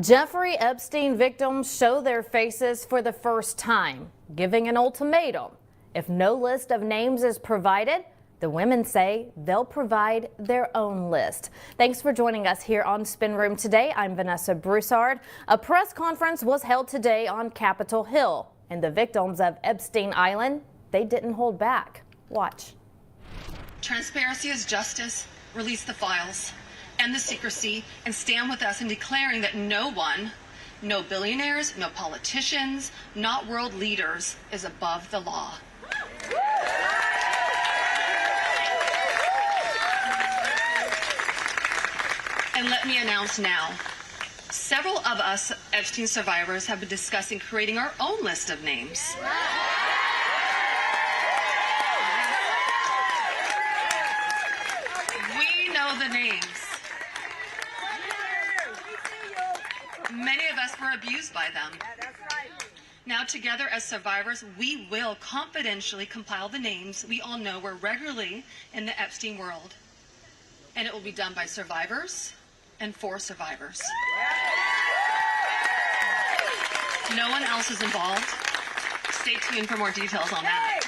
Jeffrey Epstein victims show their faces for the first time, giving an ultimatum. If no list of names is provided, the women say they'll provide their own list. Thanks for joining us here on Spin Room today. I'm Vanessa Broussard. A press conference was held today on Capitol Hill, and the victims of Epstein Island, they didn't hold back. Watch. Transparency is justice. Release the files, end the secrecy, and stand with us in declaring that no one, no billionaires, no politicians, not world leaders, is above the law. And let me announce now, several of us Epstein survivors have been discussing creating our own list of names. We know the names. Many of us were abused by them. Now together as survivors, we will confidentially compile the names we all know were regularly in the Epstein world. And it will be done by survivors and for survivors. No one else is involved. Stay tuned for more details on that.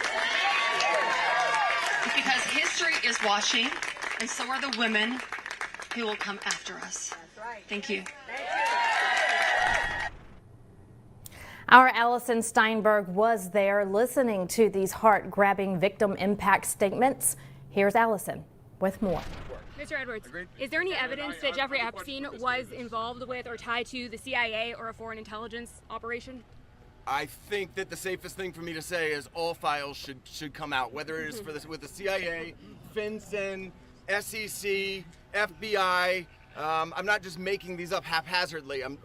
Because history is watching, and so are the women who will come after us. Thank you. Our Allison Steinberg was there listening to these heart-grabbing victim impact statements. Here's Allison with more. Mr. Edwards, is there any evidence that Jeffrey Epstein was involved with or tied to the CIA or a foreign intelligence operation? I think that the safest thing for me to say is all files should come out, whether it is with the CIA, FinCEN, SEC, FBI. I'm not just making these up haphazardly. I'm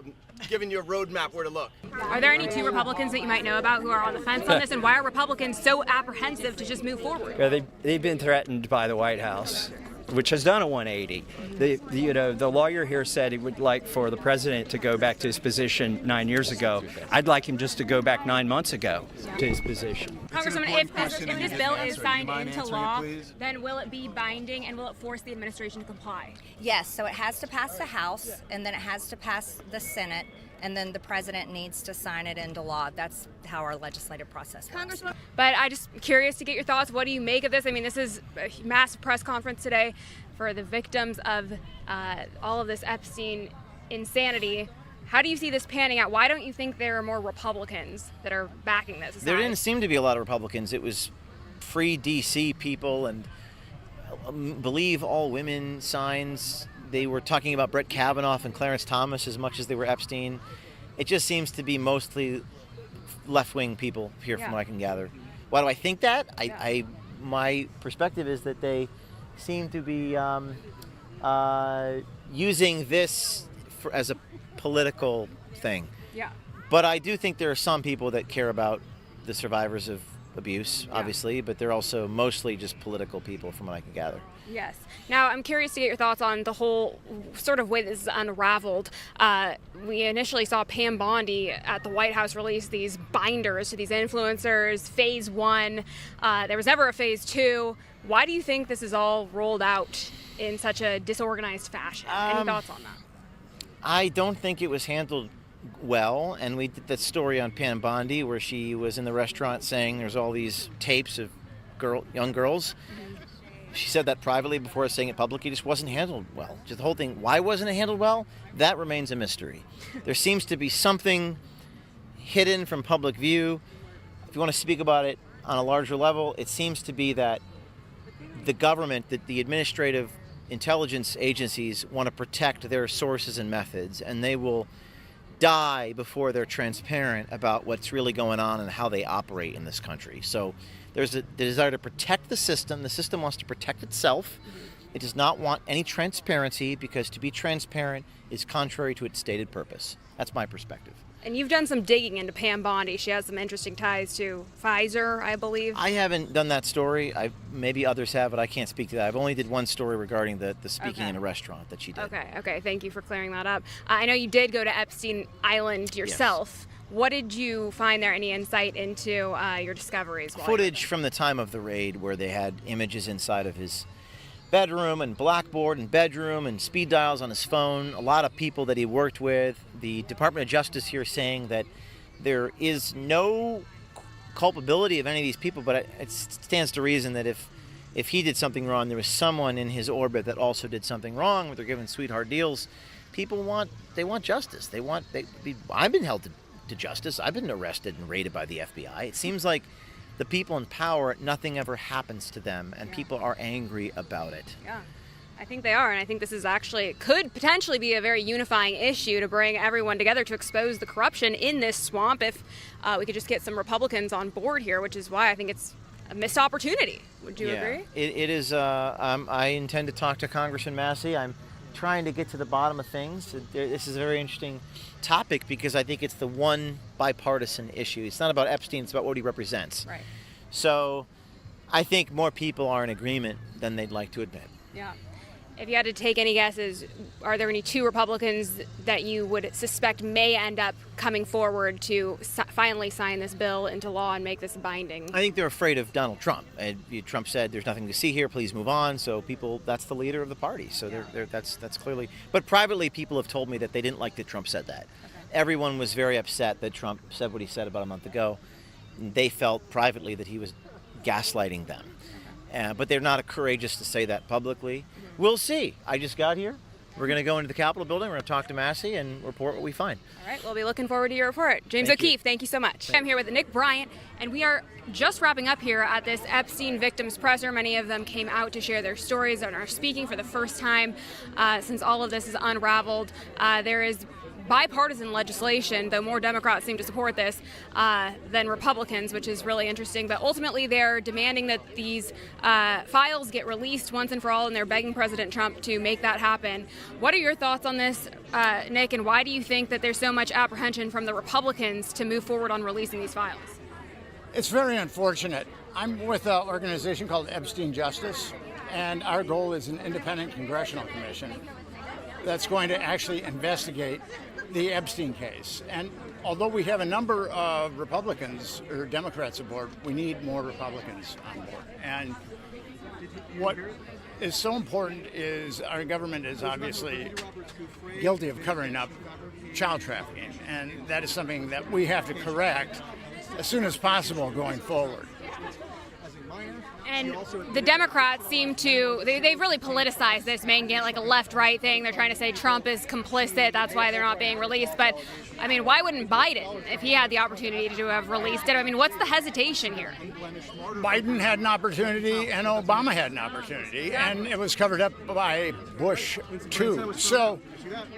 giving you a roadmap where to look. Are there any two Republicans that you might know about who are on the fence on this, and why are Republicans so apprehensive to just move forward? Yeah, they've been threatened by the White House, which has done a 180. The lawyer here said he would like for the president to go back to his position 9 years ago. I'd like him just to go back 9 months ago to his position. Congresswoman, if this bill is signed into law, then will it be binding and will it force the administration to comply? Yes, so it has to pass the House, and then it has to pass the Senate, and then the president needs to sign it into law. That's how our legislative process works. But I'm just curious to get your thoughts. What do you make of this? I mean, this is a massive press conference today for the victims of all of this Epstein insanity. How do you see this panning out? Why don't you think there are more Republicans that are backing this? There didn't seem to be a lot of Republicans. It was free DC people and believe all women signs. They were talking about Brett Kavanaugh and Clarence Thomas as much as they were Epstein. It just seems to be mostly left-wing people here from what I can gather. Why do I think that? My perspective is that they seem to be using this as a political thing. Yeah. But I do think there are some people that care about the survivors of abuse, obviously, but they're also mostly just political people from what I can gather. Yes. Now, I'm curious to get your thoughts on the whole sort of way this is unraveled. We initially saw Pam Bondi at the White House release these binders to these influencers, phase 1. There was never a phase 2. Why do you think this is all rolled out in such a disorganized fashion? Any thoughts on that? I don't think it was handled well, and we did that story on Pam Bondi where she was in the restaurant saying there's all these tapes of young girls. She said that privately before saying it publicly. It just wasn't handled well. Just the whole thing, why wasn't it handled well? That remains a mystery. There seems to be something hidden from public view. If you want to speak about it on a larger level, it seems to be that the government, that the administrative intelligence agencies want to protect their sources and methods, and they will die before they're transparent about what's really going on and how they operate in this country. So there's a desire to protect the system. The system wants to protect itself. It does not want any transparency because to be transparent is contrary to its stated purpose. That's my perspective. And you've done some digging into Pam Bondi. She has some interesting ties to Pfizer, I believe. I haven't done that story. Maybe others have, but I can't speak to that. I've only did one story regarding the speaking in a restaurant that she did. Okay. Thank you for clearing that up. I know you did go to Epstein Island yourself. Yes. What did you find there? Any insight into your discoveries? Footage from the time of the raid where they had images inside of his bedroom and blackboard and bedroom and speed dials on his phone. A lot of people that he worked with. The Department of Justice here saying that there is no culpability of any of these people, but it stands to reason that if he did something wrong, there was someone in his orbit that also did something wrong, where they're given sweetheart deals. People want justice. I've been held to justice. I've been arrested and raided by the FBI. It seems like the people in power, nothing ever happens to them, and people are angry about it. Yeah, I think they are, and I think this is could potentially be a very unifying issue to bring everyone together to expose the corruption in this swamp if we could just get some Republicans on board here, which is why I think it's a missed opportunity. Would you agree? It is. I intend to talk to Congressman Massey. I'm trying to get to the bottom of things. This is a very interesting topic because I think it's the one bipartisan issue. It's not about Epstein, it's about what he represents. Right. So I think more people are in agreement than they'd like to admit. Yeah. If you had to take any guesses, are there any two Republicans that you would suspect may end up coming forward to finally sign this bill into law and make this binding? I think they're afraid of Donald Trump. Trump said, "There's nothing to see here. Please move on." So that's the leader of the party. So that's clearly. But privately, people have told me that they didn't like that Trump said that. Okay. Everyone was very upset that Trump said what he said about a month ago. They felt privately that he was gaslighting them. But they're not courageous to say that publicly. We'll see. I just got here. We're going to go into the Capitol building. We're going to talk to Massey and report what we find. All right. We'll be looking forward to your report. James O'Keefe, thank you so much. I'm here with Nick Bryant, and we are just wrapping up here at this Epstein victims presser. Many of them came out to share their stories and are speaking for the first time since all of this is unraveled. There is bipartisan legislation, though more Democrats seem to support this than Republicans, which is really interesting. But ultimately, they're demanding that these files get released once and for all, and they're begging President Trump to make that happen. What are your thoughts on this, Nick, and why do you think that there's so much apprehension from the Republicans to move forward on releasing these files? It's very unfortunate. I'm with an organization called Epstein Justice, and our goal is an independent congressional commission that's going to actually investigate the Epstein case. And although we have a number of Republicans or Democrats aboard, we need more Republicans on board. And what is so important is our government is obviously guilty of covering up child trafficking, and that is something that we have to correct as soon as possible going forward. And the Democrats seem to, they've really politicized this, making it like a left-right thing. They're trying to say Trump is complicit, that's why they're not being released. But, I mean, why wouldn't Biden, if he had the opportunity to have released it? I mean, what's the hesitation here? Biden had an opportunity and Obama had an opportunity, and it was covered up by Bush, too. So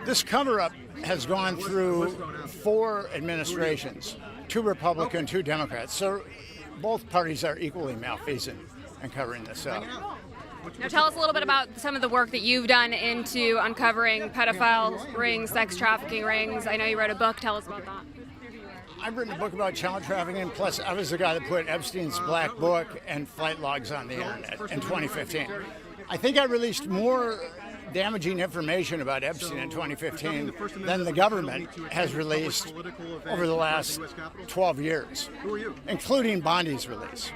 this cover-up has gone through 4 administrations, 2 Republican, 2 Democrats. So both parties are equally malfeasant in covering this up. Now tell us a little bit about some of the work that you've done into uncovering pedophile rings, sex trafficking rings. I know you wrote a book. Tell us about that. I've written a book about child trafficking, plus I was the guy that put Epstein's Black Book and flight logs on the internet in 2015. I think I released more damaging information about Epstein in 2015 than the government has released over the last 12 years, including Bondi's release.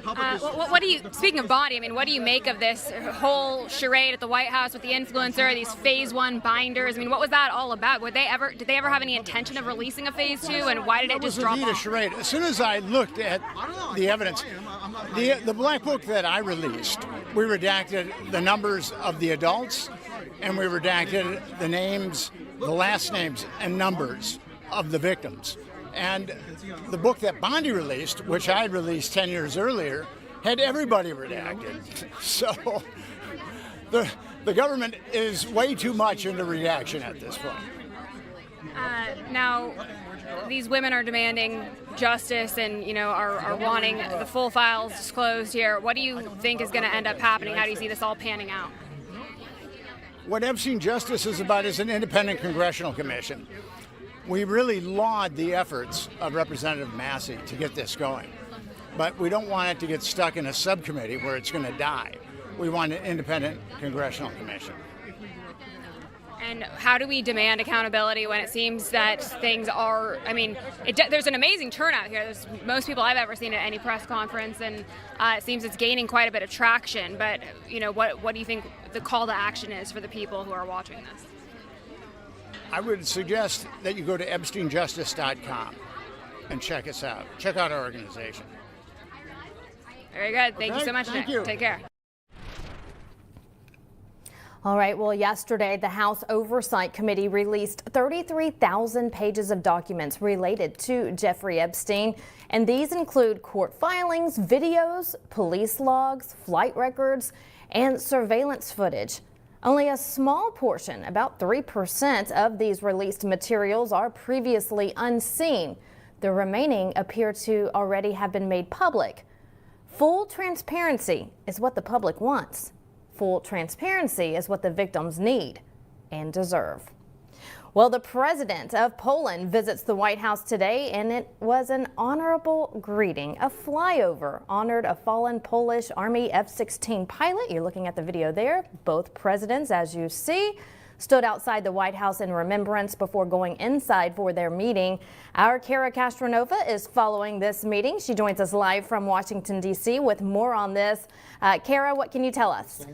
What do you, speaking of Bondi, I mean, what do you make of this whole charade at the White House with the influencer, these Phase 1 binders? I mean, what was that all about? Did they ever have any intention of releasing a Phase 2, and why did it just drop off? It was indeed a charade. As soon as I looked at the evidence, the Black Book that I released, we redacted the numbers of the adults, and we redacted the names, the last names, and numbers of the victims. And the book that Bondi released, which I had released 10 years earlier, had everybody redacted. So the government is way too much into redaction at this point. Now, these women are demanding justice and, are wanting the full files disclosed here. What do you think is going to end up happening? How do you see this all panning out? What Epstein Justice is about is an independent congressional commission. We really laud the efforts of Representative Massey to get this going, but we don't want it to get stuck in a subcommittee where it's going to die. We want an independent congressional commission. And how do we demand accountability when it seems that things are, I mean, there's an amazing turnout here. There's most people I've ever seen at any press conference, and it seems it's gaining quite a bit of traction. But, you know, what do you think the call to action is for the people who are watching this? I would suggest that you go to EpsteinJustice.com and check us out. Check out our organization. Very good. Thank you so much, Thank Nick. you. Take care. All right, well, yesterday the House Oversight Committee released 33,000 pages of documents related to Jeffrey Epstein, and these include court filings, videos, police logs, flight records, and surveillance footage. Only a small portion, about 3% of these released materials, are previously unseen. The remaining appear to already have been made public. Full transparency is what the public wants. Full transparency is what the victims need and deserve. Well, the president of Poland visits the White House today, and it was an honorable greeting. A flyover honored a fallen Polish Army F-16 pilot. You're looking at the video there. Both presidents, as you see, stood outside the White House in remembrance before going inside for their meeting. Our Kara Castronova is following this meeting. She joins us live from Washington, D.C. with more on this. Kara, what can you tell us?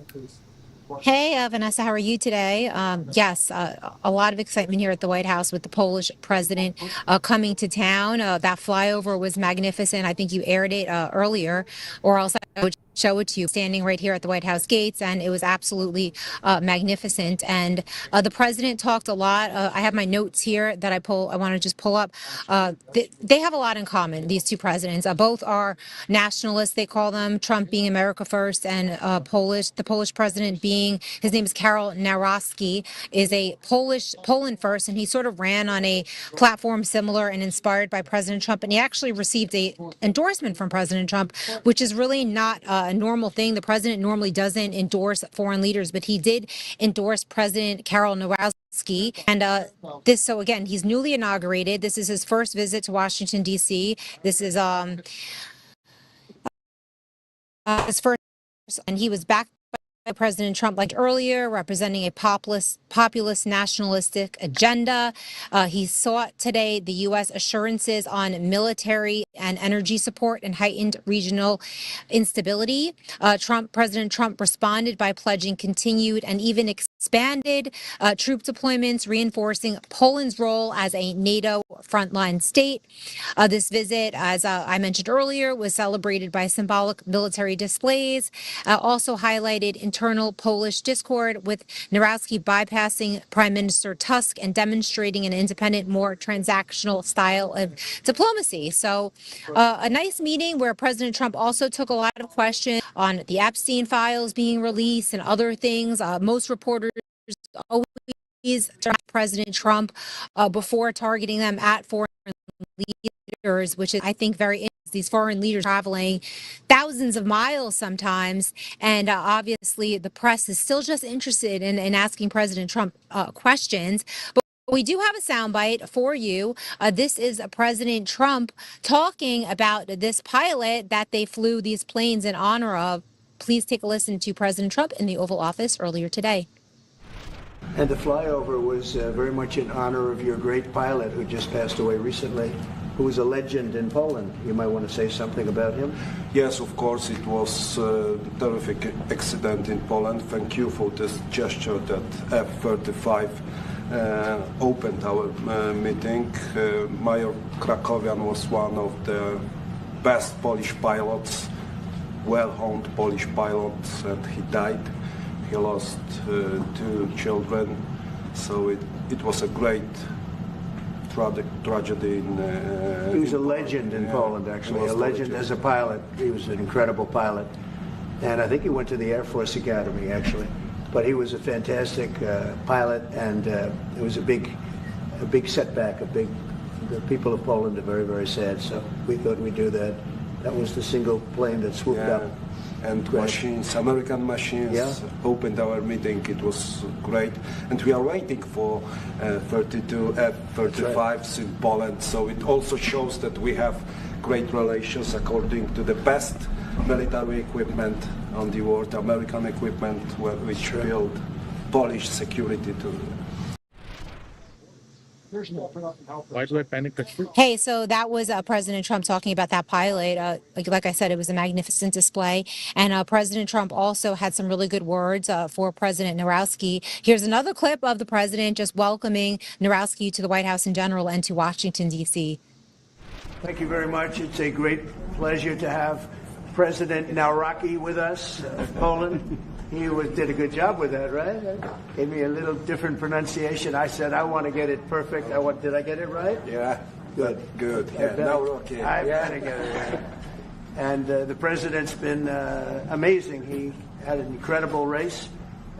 Hey, Vanessa, how are you today? Yes, a lot of excitement here at the White House with the Polish president coming to town. That flyover was magnificent. I think you aired it earlier, or else I would show it to you, standing right here at the White House gates, and it was absolutely magnificent. And the president talked a lot. I have my notes here that I want to just pull up. They have a lot in common, these two presidents. Both are nationalists, they call them, Trump being America first, and the Polish president being, his name is Karol Nawrocki, is a Poland first, and he sort of ran on a platform similar and inspired by President Trump, and he actually received a endorsement from President Trump, which is really not a normal thing. The president normally doesn't endorse foreign leaders, but he did endorse President Karol Nawrocki. And so again, he's newly inaugurated. This is his first visit to Washington, D.C. This is his first, and he was backed by President Trump like earlier, representing a populist nationalistic agenda. He sought today the U.S. assurances on military and energy support and heightened regional instability. President Trump responded by pledging continued and even expanded troop deployments, reinforcing Poland's role as a NATO frontline state. This visit, as I mentioned earlier, was celebrated by symbolic military displays, also highlighted internal Polish discord, with Nawrocki bypassing Prime Minister Tusk and demonstrating an independent, more transactional style of diplomacy. So a nice meeting where President Trump also took a lot of questions on the Epstein files being released and other things. Most reporters always target President Trump before targeting them at foreign leaders, which is, I think, very interesting. These foreign leaders traveling thousands of miles sometimes, and obviously the press is still just interested in asking President Trump questions. But we do have a soundbite for you. This is President Trump talking about this pilot that they flew these planes in honor of. Please take a listen to President Trump in the Oval Office earlier today. And the flyover was very much in honor of your great pilot who just passed away recently, who was a legend in Poland. You might want to say something about him. Yes, of course, it was a terrific accident in Poland. Thank you for this gesture that F-35 opened our meeting. Major Krakowian was one of the best Polish pilots, well-honed Polish pilots, and he died. He lost 2 children, so it was a great tragedy. He was a legend in Poland, actually, a legend as a pilot. He was an incredible pilot, and I think he went to the Air Force Academy, actually. But he was a fantastic pilot, and it was a big setback. The people of Poland are very, very sad. So we thought we'd do that. That was the single plane that swooped up. And machines, American machines, opened our meeting. It was great. And we are waiting for 32 F-35s in Poland. So it also shows that we have great relations according to the best military equipment on the world, American equipment, which build Polish security too. Why do I panic? Hey, so that was President Trump talking about that pilot. Like I said, it was a magnificent display. And President Trump also had some really good words for President Narowski. Here's another clip of the president just welcoming Narowski to the White House in general and to Washington, D.C. Thank you very much. It's a great pleasure to have President Narowski with us of Poland. He did a good job with that, right? Gave me a little different pronunciation. I said, I want to get it perfect. Did I get it right? Yeah. Good. Good. Yeah, Now we're okay. I better get it right. And the president's been amazing. He had an incredible race.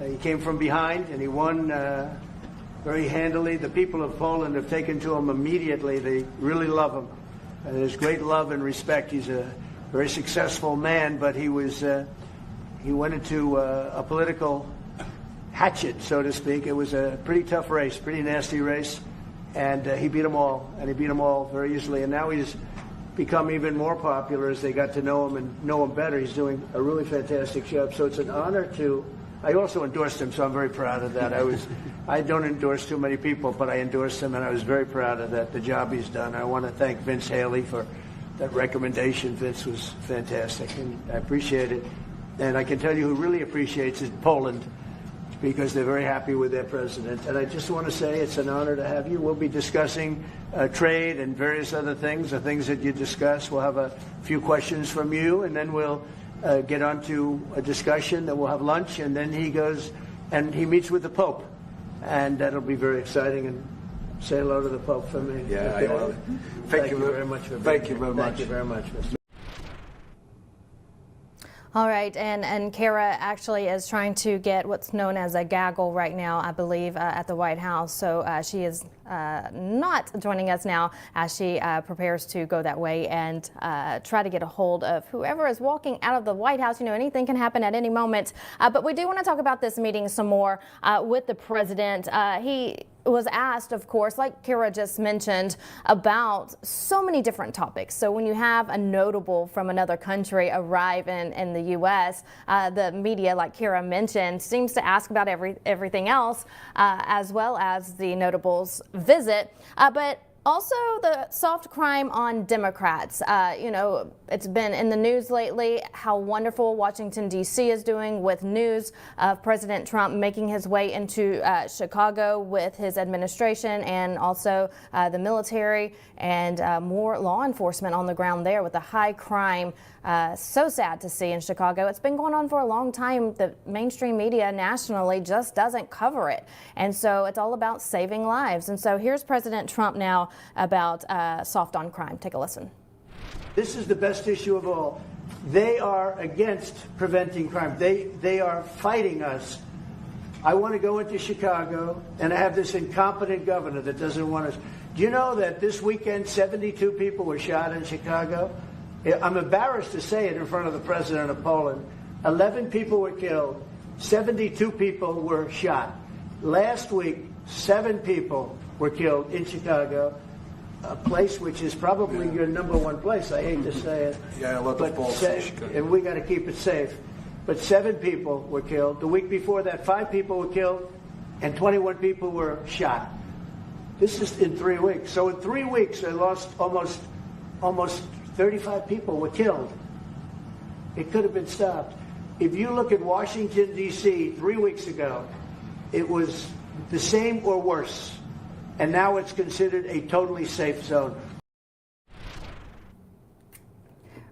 He came from behind and he won very handily. The people of Poland have taken to him immediately. They really love him. And there's great love and respect. He's a very successful man, but he went into a political hatchet, so to speak. It was a pretty tough race, pretty nasty race, and he beat them all, and he beat them all very easily. And now he's become even more popular as they got to know him and know him better. He's doing a really fantastic job. So it's an honor to. I also endorsed him, so I'm very proud of that. I don't endorse too many people, but I endorsed him, and I was very proud of that. The job he's done. I want to thank Vince Haley for that recommendation. Vince was fantastic, and I appreciate it. And I can tell you who really appreciates it, Poland, because they're very happy with their president. And I just want to say it's an honor to have you. We'll be discussing trade and various other things, the things that you discuss. We'll have a few questions from you, and then we'll get on to a discussion. Then we'll have lunch, and then he goes and he meets with the Pope. And that'll be very exciting. And say hello to the Pope for me. Yeah, okay. I will. Thank you very much. Thank you very much. Thank you very much, Mr. All right, and Kara actually is trying to get what's known as a gaggle right now, I believe, at the White House. So she is not joining us now as she prepares to go that way and try to get a hold of whoever is walking out of the White House. You know, anything can happen at any moment. But we do want to talk about this meeting some more with the president. He was asked, of course, like Kara just mentioned, about so many different topics. So when you have a notable from another country arrive in the U.S., the media, like Kara mentioned, seems to ask about everything else, as well as the notable's visit. But also the soft crime on Democrats. You know, it's been in the news lately how wonderful Washington, D.C. is doing with news of President Trump making his way into Chicago with his administration and also the military and more law enforcement on the ground there with the high crime. So sad to see in Chicago. It's been going on for a long time. The mainstream media nationally just doesn't cover it. And so it's all about saving lives. And so here's President Trump now about soft on crime. Take a listen. This is the best issue of all. They are against preventing crime. They are fighting us. I want to go into Chicago and I have this incompetent governor that doesn't want us. Do you know that this weekend 72 people were shot in Chicago? I'm embarrassed to say it in front of the president of Poland. 11 people were killed. 72 people were shot. Last week, 7 people were killed in Chicago, a place which is probably your number one place. I hate to say it. Yeah, a lot of Poles in Chicago. And we got to keep it safe. But 7 people were killed. The week before that, 5 people were killed and 21 people were shot. This is in 3 weeks. So in 3 weeks, they lost almost 35 people were killed. It could have been stopped. If you look at Washington, D.C., 3 weeks ago, it was the same or worse. And now it's considered a totally safe zone.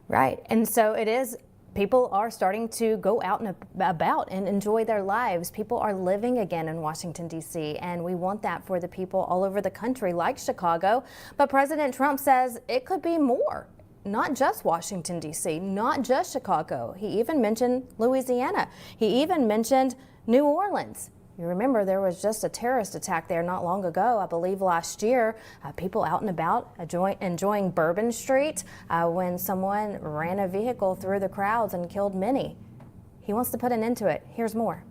Right. And so it is. People are starting to go out and about and enjoy their lives. People are living again in Washington, D.C., and we want that for the people all over the country, like Chicago. But President Trump says it could be more. Not just Washington, D.C., not just Chicago. He even mentioned Louisiana. He even mentioned New Orleans. You remember there was just a terrorist attack there not long ago, I believe last year. People out and about enjoying Bourbon Street when someone ran a vehicle through the crowds and killed many. He wants to put an end to it. Here's more.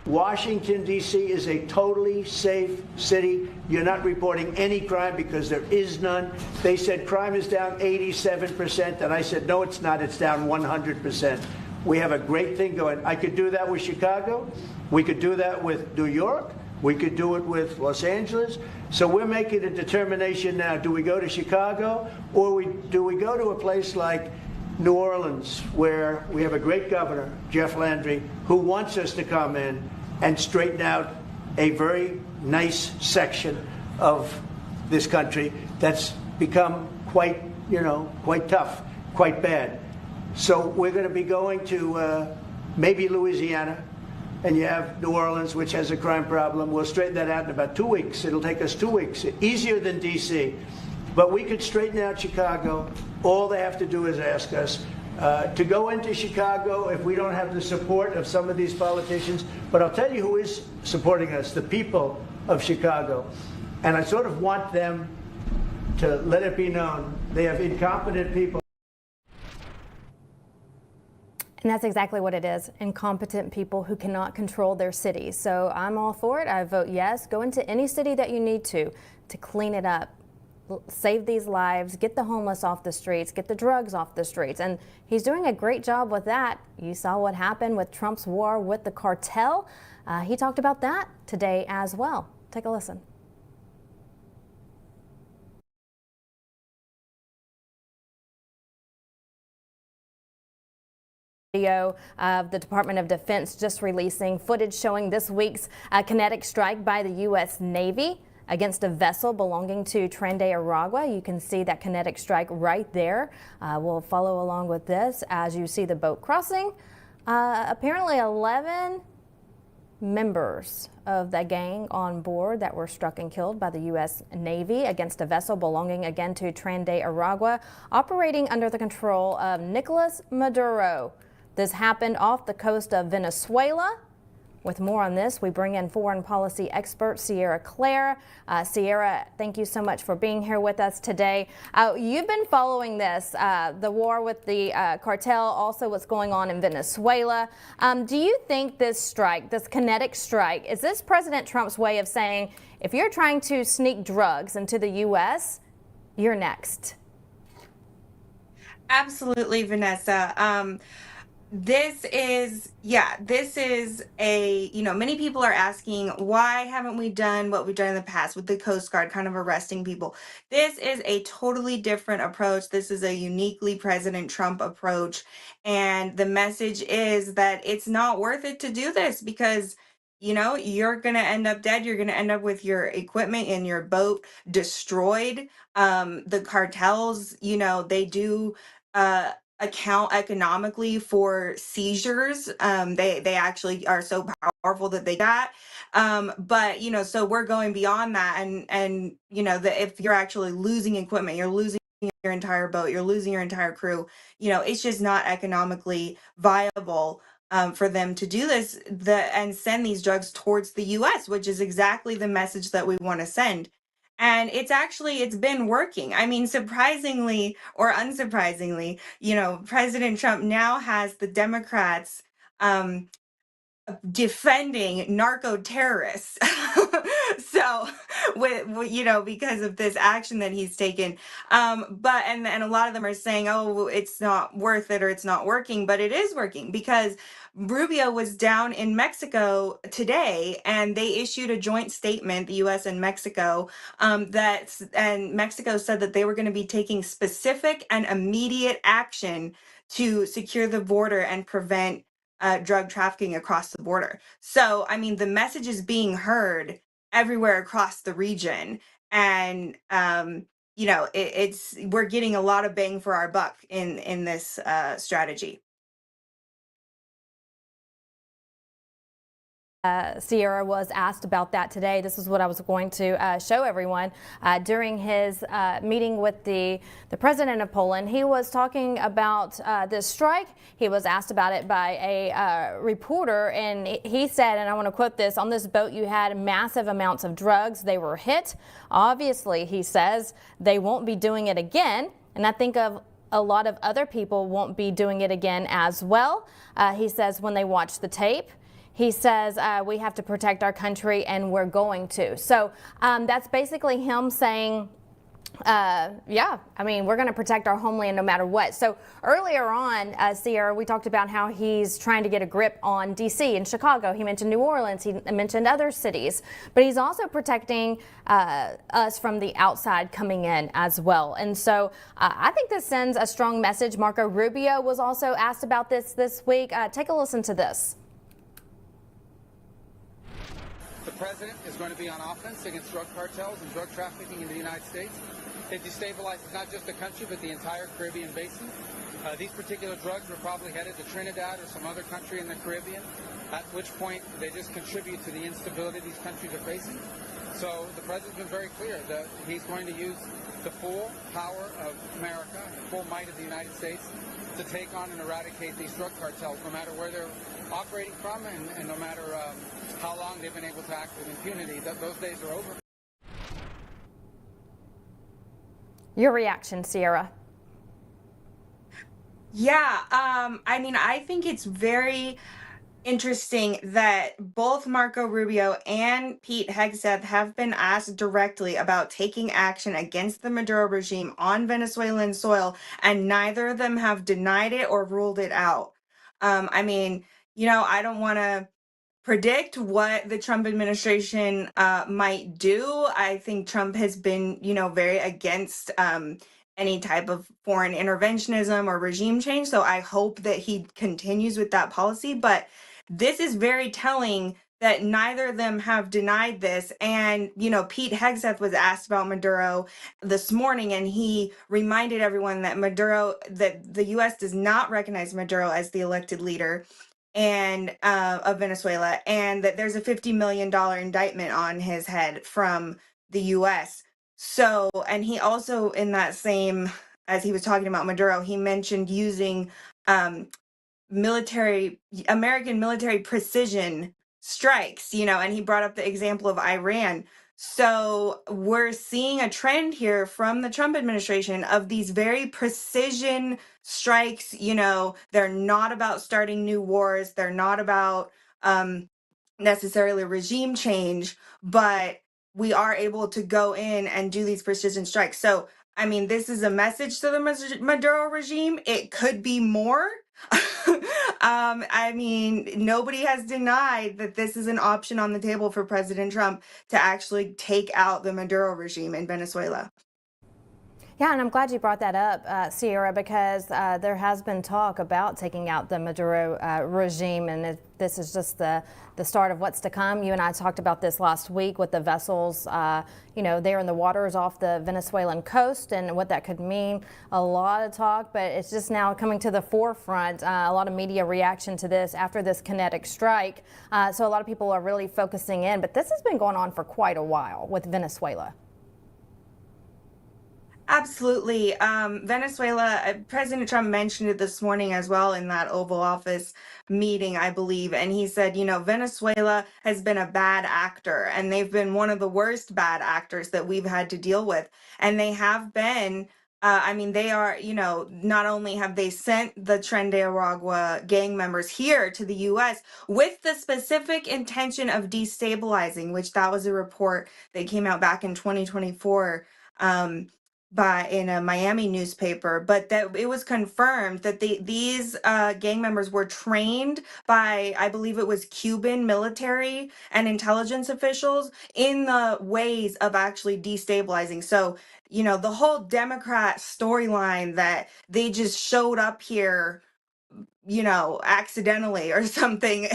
Washington, D.C. is a totally safe city. You're not reporting any crime because there is none. They said crime is down 87%, and I said, no, it's not. It's down 100%. We have a great thing going. I could do that with Chicago. We could do that with New York. We could do it with Los Angeles. So we're making a determination now. Do we go to Chicago, or do we go to a place like New Orleans, where we have a great governor, Jeff Landry, who wants us to come in and straighten out a very nice section of this country that's become quite tough, quite bad. So we're going to be going to maybe Louisiana, and you have New Orleans, which has a crime problem. We'll straighten that out in about 2 weeks. It'll take us 2 weeks, easier than D.C. But we could straighten out Chicago. All they have to do is ask us to go into Chicago if we don't have the support of some of these politicians. But I'll tell you who is supporting us, the people of Chicago. And I sort of want them to let it be known they have incompetent people. And that's exactly what it is, incompetent people who cannot control their cities. So I'm all for it. I vote yes. Go into any city that you need to clean it up, save these lives, get the homeless off the streets, get the drugs off the streets. And he's doing a great job with that. You saw what happened with Trump's war with the cartel. He talked about that today as well. Take a listen. Video of the Department of Defense just releasing footage showing this week's kinetic strike by the U.S. Navy against a vessel belonging to Trinidad Aragua. You can see that kinetic strike right there. We'll follow along with this as you see the boat crossing. Apparently 11 members of the gang on board that were struck and killed by the U.S. Navy against a vessel belonging again to Trinidad Aragua, operating under the control of Nicolas Maduro. This happened off the coast of Venezuela. With more on this, we bring in foreign policy expert Sierra Claire. Sierra, thank you so much for being here with us today. You've been following this, the war with the cartel, also what's going on in Venezuela. Do you think this strike, this kinetic strike, is this President Trump's way of saying, if you're trying to sneak drugs into the U.S., you're next? Absolutely, Vanessa. This is a, many people are asking, why haven't we done what we've done in the past with the Coast Guard kind of arresting people? This is a totally different approach. This is a uniquely President Trump approach. And the message is that it's not worth it to do this because, you're going to end up dead. You're going to end up with your equipment and your boat destroyed. The cartels, they do, account economically for seizures. They actually are so powerful that they got. But so we're going beyond that, and if you're actually losing equipment, you're losing your entire boat, you're losing your entire crew. It's just not economically viable for them to do this and send these drugs towards the U.S., which is exactly the message that we want to send. And it's been working. I mean, surprisingly or unsurprisingly, President Trump now has the Democrats defending narco terrorists. So because of this action that he's taken. But a lot of them are saying, oh, it's not worth it or it's not working, but it is working because Rubio was down in Mexico today and they issued a joint statement, the U.S. and Mexico, and Mexico said that they were going to be taking specific and immediate action to secure the border and prevent drug trafficking across the border. So, I mean, the message is being heard everywhere across the region. And, we're getting a lot of bang for our buck in this strategy. Sierra was asked about that today. This is what I was going to show everyone. During his meeting with the president of Poland, he was talking about this strike. He was asked about it by a reporter, and he said, and I want to quote this, on this boat you had massive amounts of drugs. They were hit. Obviously, he says, they won't be doing it again. And I think of a lot of other people won't be doing it again as well. He says when they watch the tape, he says we have to protect our country and we're going to. So that's basically him saying Yeah, I mean, we're going to protect our homeland no matter what. So earlier on, Sierra, we talked about how he's trying to get a grip on D.C. and Chicago. He mentioned New Orleans. He mentioned other cities. But he's also protecting us from the outside coming in as well. And so I think this sends a strong message. Marco Rubio was also asked about this week. Take a listen to this. The president is going to be on offense against drug cartels and drug trafficking in the United States. It destabilizes not just the country, but the entire Caribbean basin. These particular drugs were probably headed to Trinidad or some other country in the Caribbean, at which point they just contribute to the instability these countries are facing. So the president's been very clear that he's going to use the full power of America, the full might of the United States, to take on and eradicate these drug cartels, no matter where they're operating from and no matter how long they've been able to act with impunity. Those days are over. Your reaction, Sierra? Yeah, I mean, I think it's very interesting that both Marco Rubio and Pete Hegseth have been asked directly about taking action against the Maduro regime on Venezuelan soil, and neither of them have denied it or ruled it out. I mean, I don't want to predict what the Trump administration might do. I think Trump has been, very against any type of foreign interventionism or regime change. So I hope that he continues with that policy. But this is very telling that neither of them have denied this. And, Pete Hegseth was asked about Maduro this morning, and he reminded everyone that that the U.S. does not recognize Maduro as the elected leader and of Venezuela, and that there's a $50 million indictment on his head from the U.S. So, and he also, in that same, as he was talking about Maduro, he mentioned using um, American military precision strikes, and he brought up the example of Iran. So we're seeing a trend here from the Trump administration of these very precision strikes. They're not about starting new wars. They're not about necessarily regime change, but we are able to go in and do these precision strikes. So, I mean, this is a message to the Maduro regime. It could be more. I mean, nobody has denied that this is an option on the table for President Trump to actually take out the Maduro regime in Venezuela. Yeah, and I'm glad you brought that up, Sierra, because there has been talk about taking out the Maduro regime, and this is just the start of what's to come. You and I talked about this last week with the vessels, there in the waters off the Venezuelan coast and what that could mean. A lot of talk, but it's just now coming to the forefront. A lot of media reaction to this after this kinetic strike. So a lot of people are really focusing in, but this has been going on for quite a while with Venezuela. Absolutely. Venezuela, President Trump mentioned it this morning as well in that Oval Office meeting, I believe. And he said, Venezuela has been a bad actor, and they've been one of the worst bad actors that we've had to deal with. And they have been. They are, not only have they sent the Tren de Aragua gang members here to the U.S. with the specific intention of destabilizing, which that was a report that came out back in 2024. In a Miami newspaper, but that it was confirmed that these gang members were trained by, I believe it was Cuban military and intelligence officials in the ways of actually destabilizing. So, the whole Democrat storyline that they just showed up here accidentally or something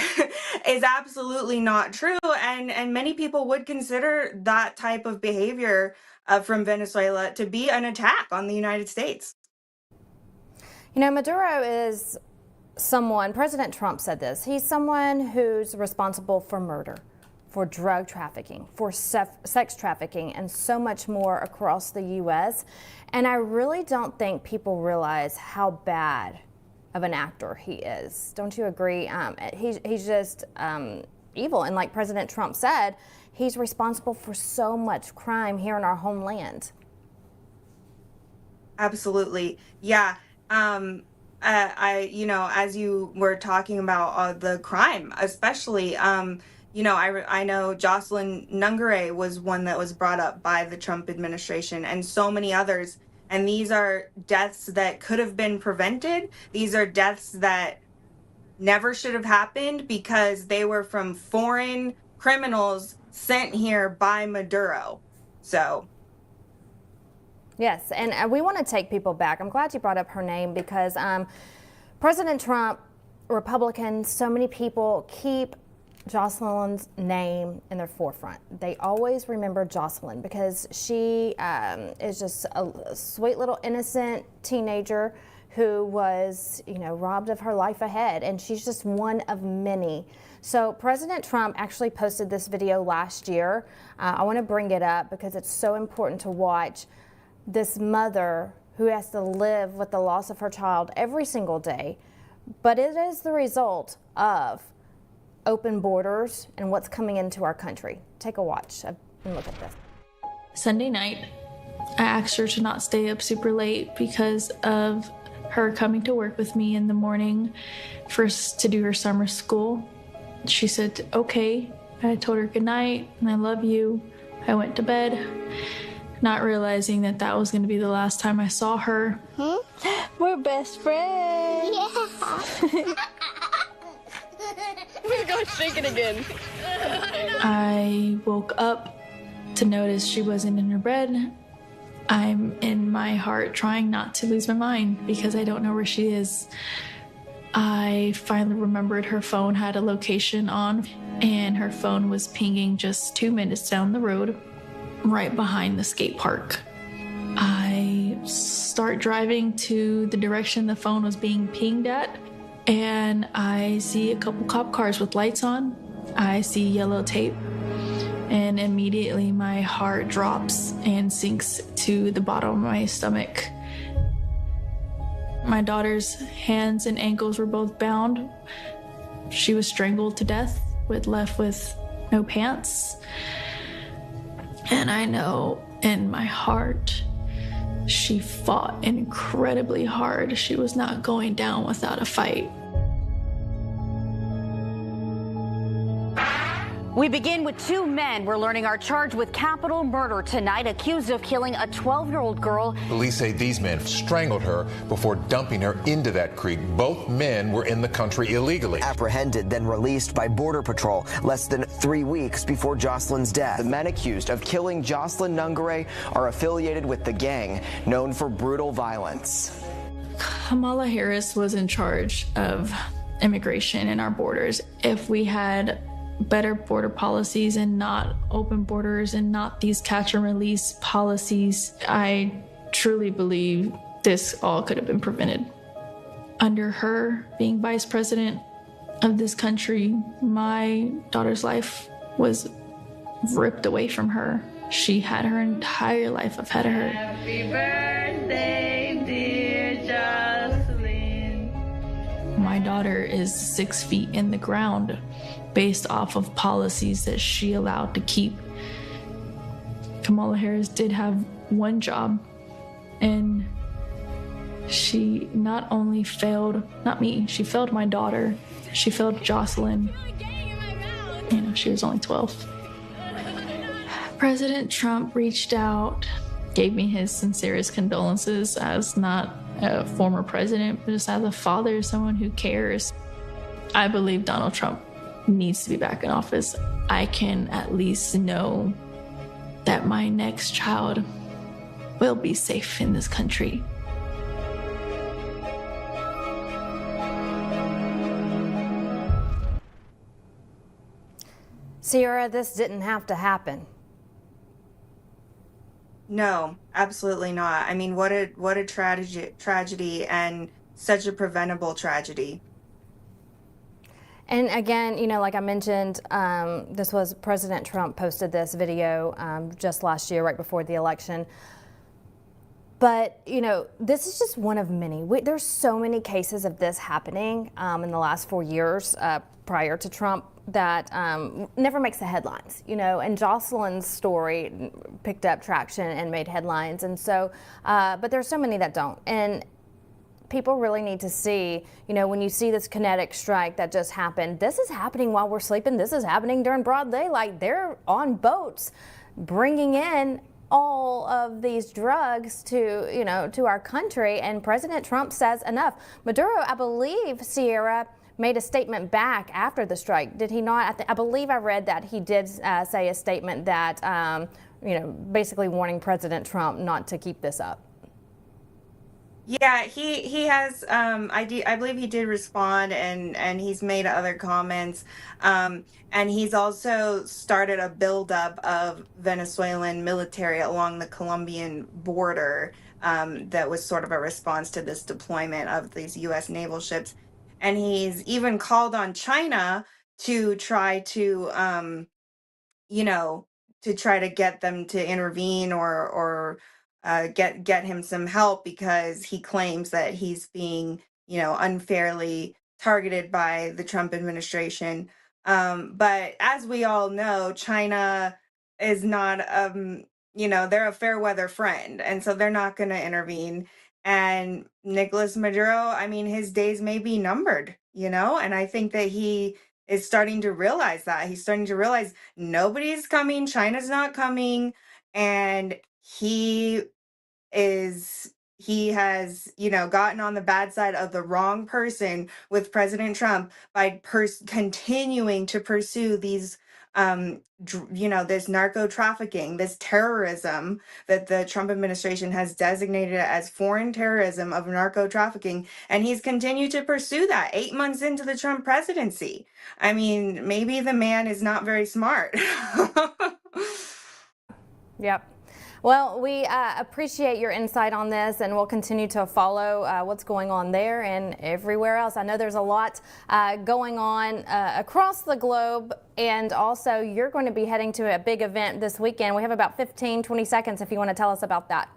is absolutely not true. And many people would consider that type of behavior from Venezuela to be an attack on the United States. Maduro is someone, President Trump said this, he's someone who's responsible for murder, for drug trafficking, for sex trafficking, and so much more across the U.S. And I really don't think people realize how bad of an actor he is. Don't you agree? He's just evil. And like President Trump said, he's responsible for so much crime here in our homeland. Absolutely. Yeah. As you were talking about the crime, especially, You know, I know Jocelyn Nungare was one that was brought up by the Trump administration, and so many others. And these are deaths that could have been prevented. These are deaths that never should have happened because they were from foreign criminals sent here by Maduro. So Yes, and we want to take people back. I'm glad you brought up her name because President Trump, Republicans, so many people keep Jocelyn's name in their forefront. They always remember Jocelyn because she is just a sweet little innocent teenager who was, you know, robbed of her life ahead, and she's just one of many. So President Trump actually posted this video last year. I want to bring it up because it's so important to watch this mother who has to live with the loss of her child every single day. But it is the result of open borders and what's coming into our country. Take a watch and look at this. Sunday night, I asked her to not stay up super late because of her coming to work with me in the morning first to do her summer school. She said, okay. I told her good night and I love you. I went to bed, not realizing that that was going to be the last time I saw her. We're best friends. Yeah. We're going shaking again. I woke up to notice she wasn't in her bed. I'm in my heart trying not to lose my mind because I don't know where she is. I finally remembered her phone had a location on, and her phone was pinging just 2 minutes down the road, right behind the skate park. I start driving to the direction the phone was being pinged at, and I see a couple cop cars with lights on. I see yellow tape, and immediately my heart drops and sinks to the bottom of my stomach. My daughter's hands and ankles were both bound. She was strangled to death, left with no pants. And I know in my heart, she fought incredibly hard. She was not going down without a fight. We begin with two men we're learning are charged with capital murder tonight, accused of killing a 12-year-old girl. Police say these men strangled her before dumping her into that creek. Both men were in the country illegally. Apprehended, then released by Border Patrol less than 3 weeks before Jocelyn's death. The men accused of killing Jocelyn Nungare are affiliated with the gang known for brutal violence. Kamala Harris was in charge of immigration in our borders. If we had better border policies and not open borders and not these catch and release policies, I truly believe this all could have been prevented. Under her being vice president of this country, my daughter's life was ripped away from her. She had her entire life ahead of her. Happy birthday, dear Jocelyn. My daughter is 6 feet in the ground based off of policies that she allowed to keep. Kamala Harris did have one job, and she not only failed, not me, she failed my daughter. She failed Jocelyn. You know, she was only 12. President Trump reached out, gave me his sincerest condolences as not a former president, but just as a father, someone who cares. I believe Donald Trump needs to be back in office. I can at least know that my next child will be safe in this country. Sierra, this didn't have to happen. no, absolutely not. I mean, what a tragedy and such a preventable tragedy. And again, you know, like I mentioned, this was President Trump posted this video just last year, right before the election. But, you know, this is just one of many. There's so many cases of this happening in the last 4 years prior to Trump that never makes the headlines, you know, and Jocelyn's story picked up traction and made headlines. And so, but there's so many that don't. And people really need to see, when you see this kinetic strike that just happened, this is happening while we're sleeping. This is happening during broad daylight. They're on boats bringing in all of these drugs to our country, and President Trump says enough. Maduro, I believe, Sierra, made a statement back after the strike. Did he not? I believe I read that he did say a statement that, basically warning President Trump not to keep this up. Yeah, he has. I believe he did respond, and he's made other comments. And he's also started a buildup of Venezuelan military along the Colombian border. That was sort of a response to this deployment of these U.S. naval ships. And he's even called on China to try to, to try to get them to intervene or get him some help, because he claims that he's being, unfairly targeted by the Trump administration. But as we all know, China is not, they're a fair weather friend, and so they're not going to intervene. And Nicolas Maduro, I mean, his days may be numbered, and I think that he is starting to realize that. He's starting to realize nobody's coming, China's not coming, and he has, gotten on the bad side of the wrong person with President Trump by continuing to pursue these, this narco trafficking, this terrorism that the Trump administration has designated as foreign terrorism of narco trafficking. And he's continued to pursue that 8 months into the Trump presidency. I mean, maybe the man is not very smart. Yep. Well, we appreciate your insight on this, and we'll continue to follow what's going on there and everywhere else. I know there's a lot going on across the globe, and also you're going to be heading to a big event this weekend. We have about 15-20 seconds if you want to tell us about that.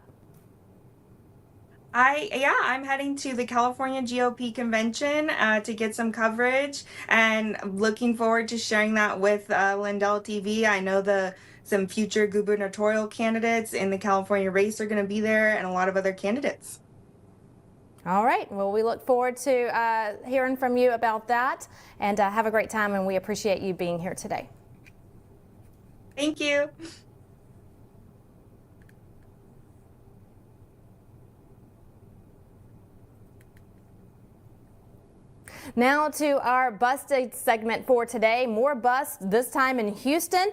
I'm heading to the California GOP convention to get some coverage, and looking forward to sharing that with Lindell TV. I know some future gubernatorial candidates in the California race are going to be there, and a lot of other candidates. All right. Well, we look forward to hearing from you about that, and have a great time, and we appreciate you being here today. Thank you. Now to our busted segment for today. More busts, this time in Houston.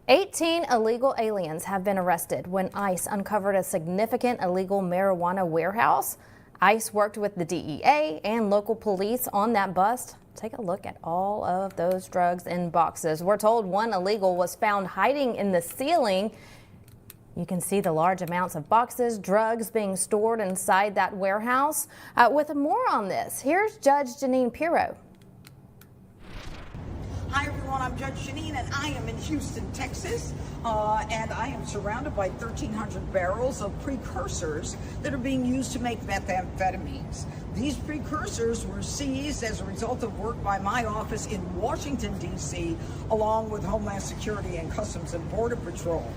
18 illegal aliens have been arrested when ICE uncovered a significant illegal marijuana warehouse. ICE worked with the DEA and local police on that bust. Take a look at all of those drugs in boxes. We're told one illegal was found hiding in the ceiling. You can see the large amounts of boxes, drugs being stored inside that warehouse. With more on this, here's Judge Janine Pirro. Hi everyone, I'm Judge Janine, and I am in Houston, Texas, and I am surrounded by 1,300 barrels of precursors that are being used to make methamphetamines. These precursors were seized as a result of work by my office in Washington, D.C., along with Homeland Security and Customs and Border Patrol.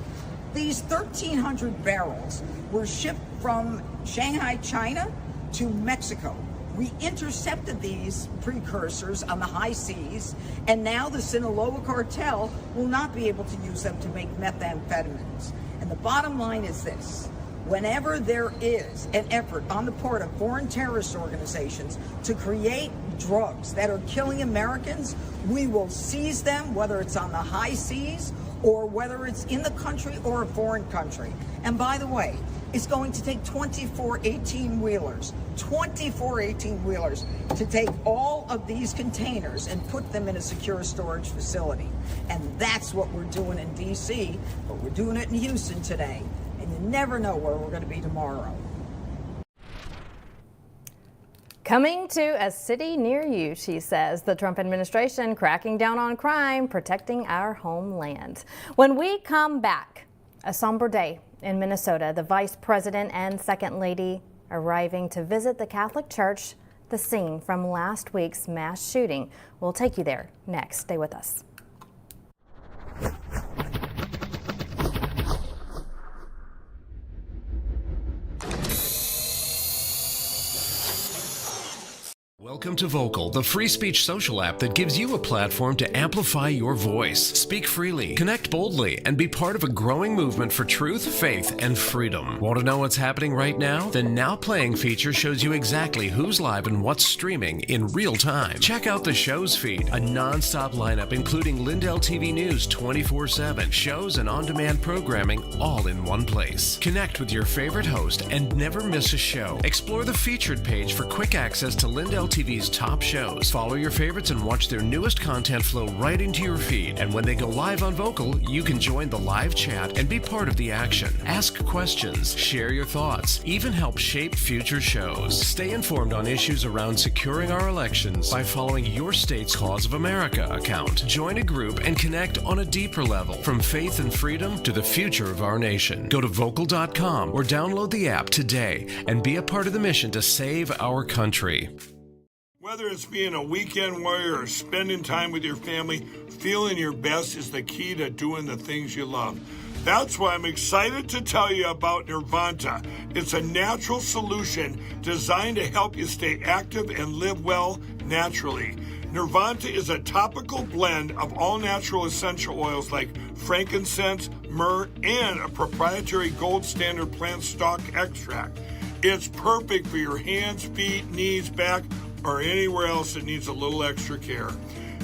These 1,300 barrels were shipped from Shanghai, China to Mexico. We intercepted these precursors on the high seas, and now the Sinaloa cartel will not be able to use them to make methamphetamines. And the bottom line is this: whenever there is an effort on the part of foreign terrorist organizations to create drugs that are killing Americans, we will seize them, whether it's on the high seas or whether it's in the country or a foreign country. And by the way, it's going to take 24 18-wheelers to take all of these containers and put them in a secure storage facility. And that's what we're doing in D.C., but we're doing it in Houston today. And you never know where we're going to be tomorrow. Coming to a city near you, she says. The Trump administration cracking down on crime, protecting our homeland. When we come back, a somber day in Minnesota. The Vice President and Second Lady arriving to visit the Catholic Church, the scene from last week's mass shooting. We'll take you there next. Stay with us. Welcome to Vocal, the free speech social app that gives you a platform to amplify your voice. Speak freely, connect boldly, and be part of a growing movement for truth, faith, and freedom. Want to know what's happening right now? The Now Playing feature shows you exactly who's live and what's streaming in real time. Check out the show's feed, a non-stop lineup including Lindell TV News 24/7, shows and on-demand programming all in one place. Connect with your favorite host and never miss a show. Explore the featured page for quick access to Lindell TV's top shows. Follow your favorites and watch their newest content flow right into your feed. And when they go live on Vocal, you can join the live chat and be part of the action. Ask questions, share your thoughts, even help shape future shows. Stay informed on issues around securing our elections by following your state's Cause of America account. Join a group and connect on a deeper level, from faith and freedom to the future of our nation. Go to vocal.com or download the app today and be a part of the mission to save our country. Whether it's being a weekend warrior or spending time with your family, feeling your best is the key to doing the things you love. That's why I'm excited to tell you about Nirvanta. It's a natural solution designed to help you stay active and live well naturally. Nirvanta is a topical blend of all natural essential oils like frankincense, myrrh, and a proprietary gold standard plant stock extract. It's perfect for your hands, feet, knees, back, or anywhere else that needs a little extra care.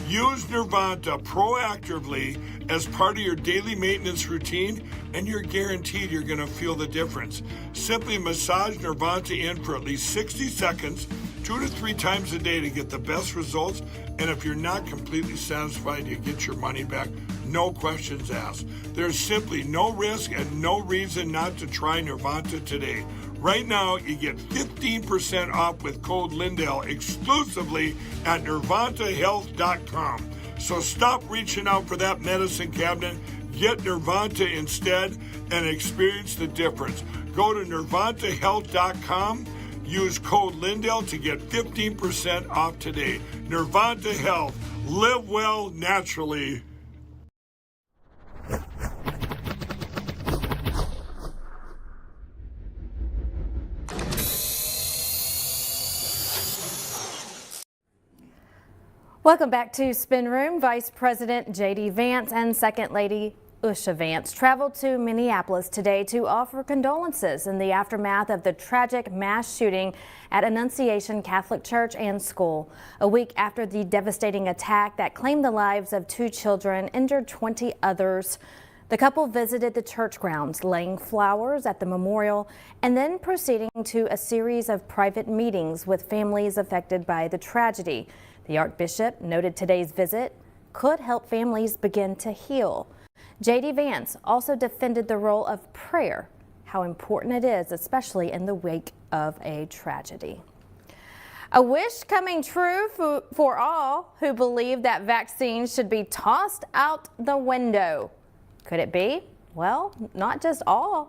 Use Nirvanta proactively as part of your daily maintenance routine, and you're guaranteed you're going to feel the difference. Simply massage Nirvanta in for at least 60 seconds, 2 to 3 times a day to get the best results. And if you're not completely satisfied, you get your money back. No questions asked. There's simply no risk and no reason not to try Nirvanta today. Right now, you get 15% off with code Lindell exclusively at nirvantahealth.com. So stop reaching out for that medicine cabinet. Get Nirvanta instead and experience the difference. Go to nirvantahealth.com. Use code Lindell to get 15% off today. Nirvanta Health. Live well naturally. Welcome back to Spin Room. Vice President J.D. Vance and Second Lady Usha Vance traveled to Minneapolis today to offer condolences in the aftermath of the tragic mass shooting at Annunciation Catholic Church and School. A week after the devastating attack that claimed the lives of 2 children, injured 20 others, the couple visited the church grounds, laying flowers at the memorial, and then proceeding to a series of private meetings with families affected by the tragedy. The Archbishop noted today's visit could help families begin to heal. J.D. Vance also defended the role of prayer, how important it is, especially in the wake of a tragedy. A wish coming true for all who believe that vaccines should be tossed out the window. Could it be? Well, not just COVID,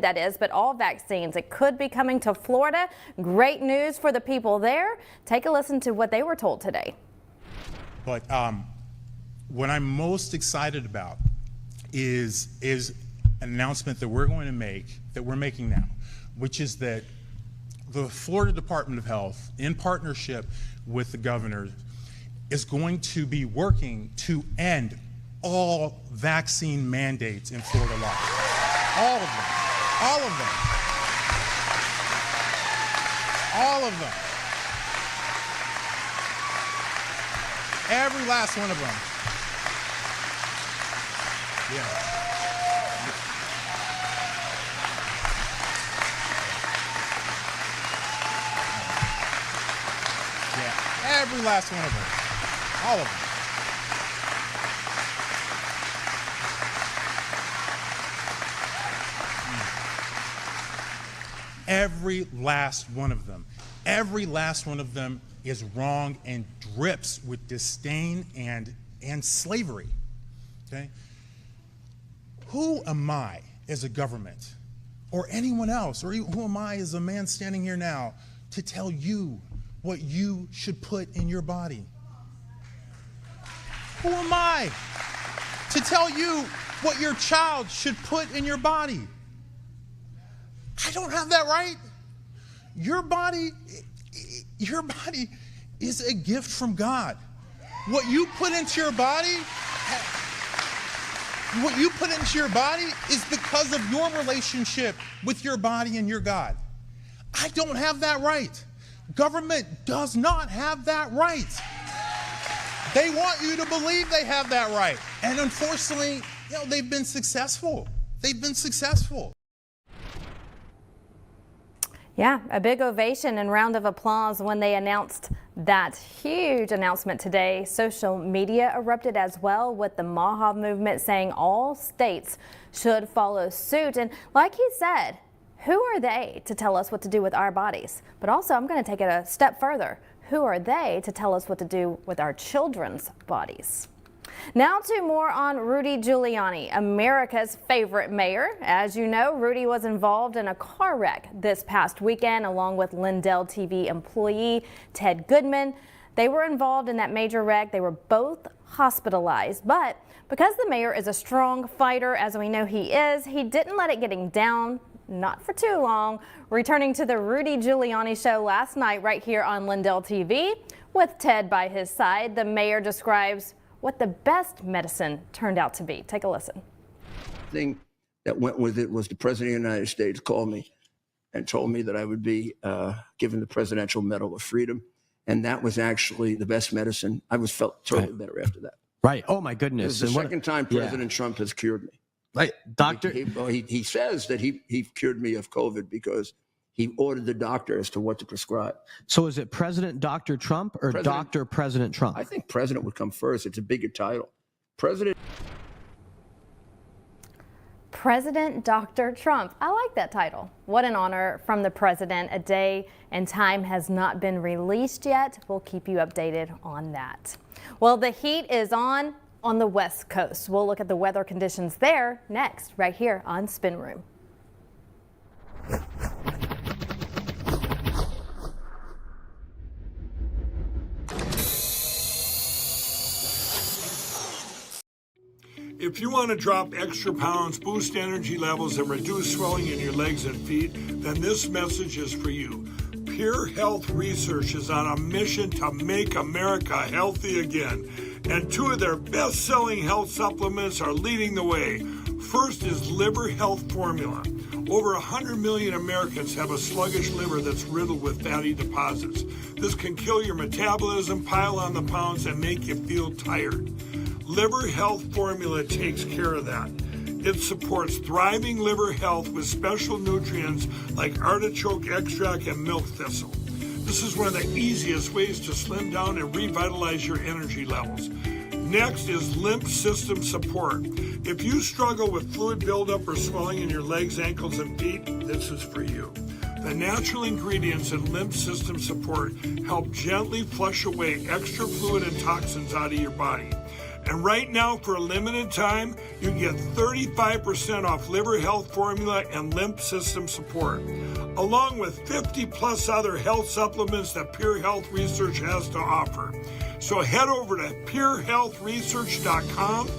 that is, but all vaccines. It could be coming to Florida. Great news for the people there. Take a listen to what they were told today. But what I'm most excited about is an announcement that we're going to make, that we're making now, which is that the Florida Department of Health, in partnership with the governor, is going to be working to end all vaccine mandates in Florida law. All of them. All of them. All of them. Every last one of them. Yeah. Yeah. Every last one of them. All of them. Every last one of them. Every last one of them is wrong and drips with disdain and slavery. Okay? Who am I as a government or anyone else, or who am I as a man standing here now to tell you what you should put in your body? Who am I to tell you what your child should put in your body? I don't have that right. Your body Your body is a gift from God. What you put into your body, is because of your relationship with your body and your God. I don't have that right. Government does not have that right. They want you to believe they have that right. And unfortunately, they've been successful. Yeah, a big ovation and round of applause when they announced that huge announcement today. Social media erupted as well, with the MAHA movement saying all states should follow suit. And like he said, who are they to tell us what to do with our bodies? But also, I'm going to take it a step further. Who are they to tell us what to do with our children's bodies? Now to more on Rudy Giuliani, America's favorite mayor. As you know, Rudy was involved in a car wreck this past weekend along with Lindell TV employee Ted Goodman. They were involved in that major wreck. They were both hospitalized, but because the mayor is a strong fighter, as we know he is, he didn't let it get him down. Not for too long. Returning to the Rudy Giuliani show last night right here on Lindell TV with Ted by his side, the mayor describes what the best medicine turned out to be. Take a listen. The thing that went with it was the President of the United States called me and told me that I would be given the Presidential Medal of Freedom. And that was actually the best medicine. I felt totally better after that. Right. Oh, my goodness. It was the second time President Trump has cured me. Right. Doctor. He says that he cured me of COVID because he ordered the doctor as to what to prescribe. So is it President Dr. Trump or Dr. President Trump? I think President would come first. It's a bigger title. President Dr. Trump. I like that title. What an honor from the president. A day and time has not been released yet. We'll keep you updated on that. Well, the heat is on the West Coast. We'll look at the weather conditions there next, right here on Spin Room. If you want to drop extra pounds, boost energy levels, and reduce swelling in your legs and feet, then this message is for you. Pure Health Research is on a mission to make America healthy again. And two of their best-selling health supplements are leading the way. First is Liver Health Formula. Over 100 million Americans have a sluggish liver that's riddled with fatty deposits. This can kill your metabolism, pile on the pounds, and make you feel tired. Liver Health Formula takes care of that. It supports thriving liver health with special nutrients like artichoke extract and milk thistle. This is one of the easiest ways to slim down and revitalize your energy levels. Next is lymph system support. If you struggle with fluid buildup or swelling in your legs, ankles, and feet, this is for you. The natural ingredients in lymph system support help gently flush away extra fluid and toxins out of your body. And right now, for a limited time, you get 35% off Liver Health Formula and Lymph System Support, along with 50 plus other health supplements that Pure Health Research has to offer. So head over to purehealthresearch.com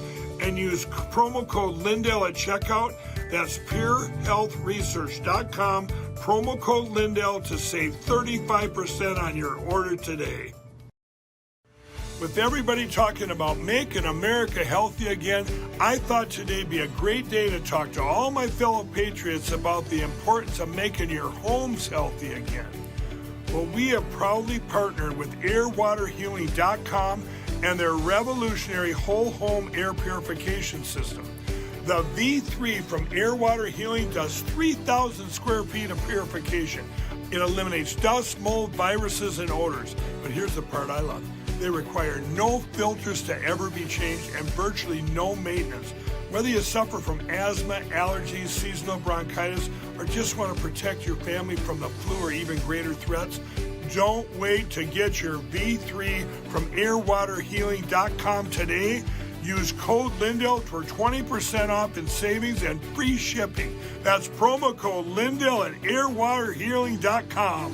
and use promo code Lindell at checkout. That's purehealthresearch.com, promo code Lindell to save 35% on your order today. With everybody talking about making America healthy again, I thought today'd be a great day to talk to all my fellow patriots about the importance of making your homes healthy again. Well, we have proudly partnered with airwaterhealing.com and their revolutionary whole home air purification system. The V3 from Air Water Healing does 3,000 square feet of purification. It eliminates dust, mold, viruses, and odors. But here's the part I love. They require no filters to ever be changed and virtually no maintenance. Whether you suffer from asthma, allergies, seasonal bronchitis, or just want to protect your family from the flu or even greater threats, don't wait to get your V3 from airwaterhealing.com today. Use code Lindell for 20% off in savings and free shipping. That's promo code Lindell at airwaterhealing.com.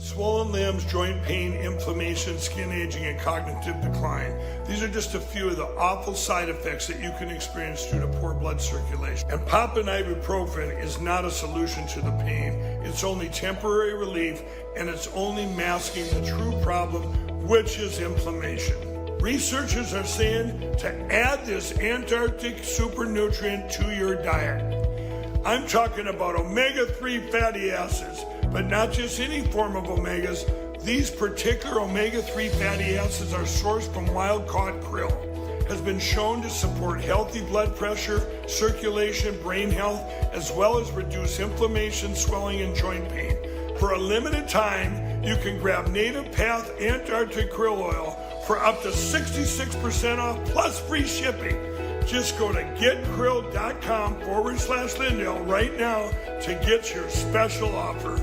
swollen limbs, joint pain, inflammation, skin aging, and cognitive decline. These are just a few of the awful side effects that you can experience due to poor blood circulation. And popping ibuprofen is not a solution to the pain. It's only temporary relief, and it's only masking the true problem, which is inflammation. Researchers are saying to add this Antarctic super nutrient to your diet. I'm talking about omega-3 fatty acids, but not just any form of omegas. These particular omega-3 fatty acids are sourced from wild-caught krill. Has been shown to support healthy blood pressure, circulation, brain health, as well as reduce inflammation, swelling, and joint pain. For a limited time, you can grab Native Path Antarctic Krill Oil for up to 66% off plus free shipping. Just go to getkrill.com/Lindell right now to get your special offer.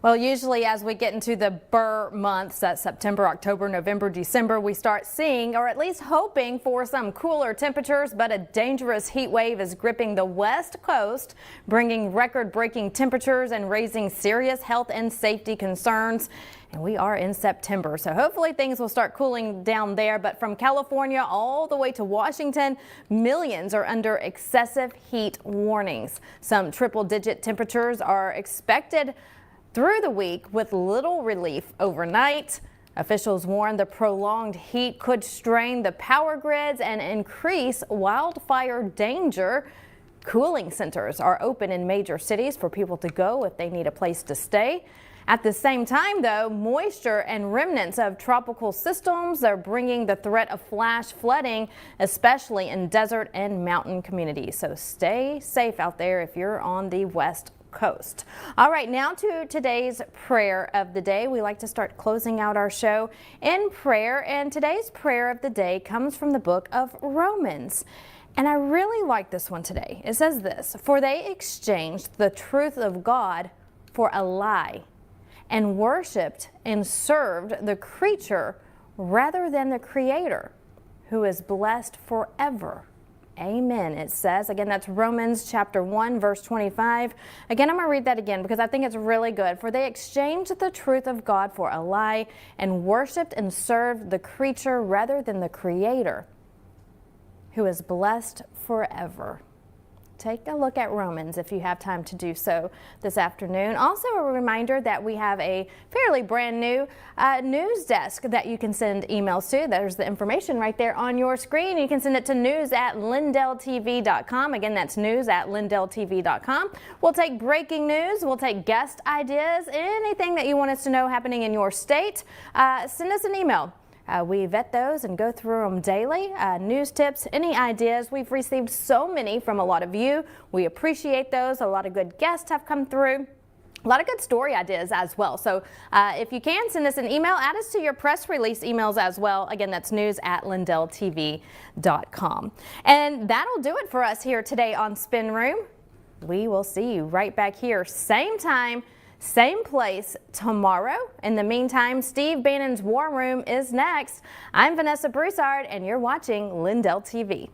Well, usually as we get into the Burr months, that's September, October, November, December, we start seeing, or at least hoping for, some cooler temperatures, but a dangerous heat wave is gripping the West Coast, bringing record-breaking temperatures and raising serious health and safety concerns. And we are in September, so hopefully things will start cooling down there. But from California all the way to Washington, millions are under excessive heat warnings. Some triple-digit temperatures are expected through the week with little relief overnight. Officials warn the prolonged heat could strain the power grids and increase wildfire danger. Cooling centers are open in major cities for people to go if they need a place to stay. At the same time, though, moisture and remnants of tropical systems are bringing the threat of flash flooding, especially in desert and mountain communities. So stay safe out there if you're on the West Coast. All right, now to today's prayer of the day. We like to start closing out our show in prayer, and today's prayer of the day comes from the book of Romans. And I really like this one today. It says this: "For they exchanged the truth of God for a lie, and worshiped and served the creature rather than the Creator, who is blessed forever. Amen," it says. Again, that's Romans chapter 1, verse 25. Again, I'm going to read that again because I think it's really good. "For they exchanged the truth of God for a lie, and worshiped and served the creature rather than the Creator, who is blessed forever." Take a look at Romans if you have time to do so this afternoon. Also, a reminder that we have a fairly brand new news desk that you can send emails to. There's the information right there on your screen. You can send it to news@lindelltv.com. Again, that's news@lindelltv.com. We'll take breaking news. We'll take guest ideas, anything that you want us to know happening in your state. Send us an email. We vet those and go through them daily. News tips, any ideas. We've received so many from a lot of you. We appreciate those. A lot of good guests have come through. A lot of good story ideas as well. So if you can, send us an email. Add us to your press release emails as well. Again, that's news@lindelltv.com. And that'll do it for us here today on Spin Room. We will see you right back here, same time, same place tomorrow. In the meantime, Steve Bannon's War Room is next. I'm Vanessa Broussard, and you're watching Lindell TV.